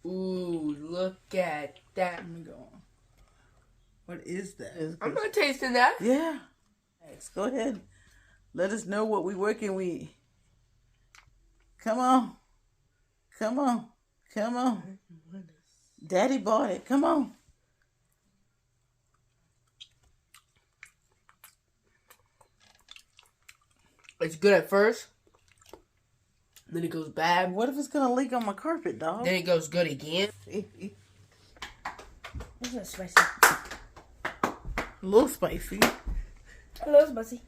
Ooh, look at that. Let me go on. What is that? I'm not tasting that. Yeah. Go ahead. Let us know what we working with. Come on. Come on. Come on. Daddy bought it. Come on. It's good at first. Then it goes bad. What if it's going to leak on my carpet, dog? Then it goes good again. It's not spicy. A little spicy. A little spicy.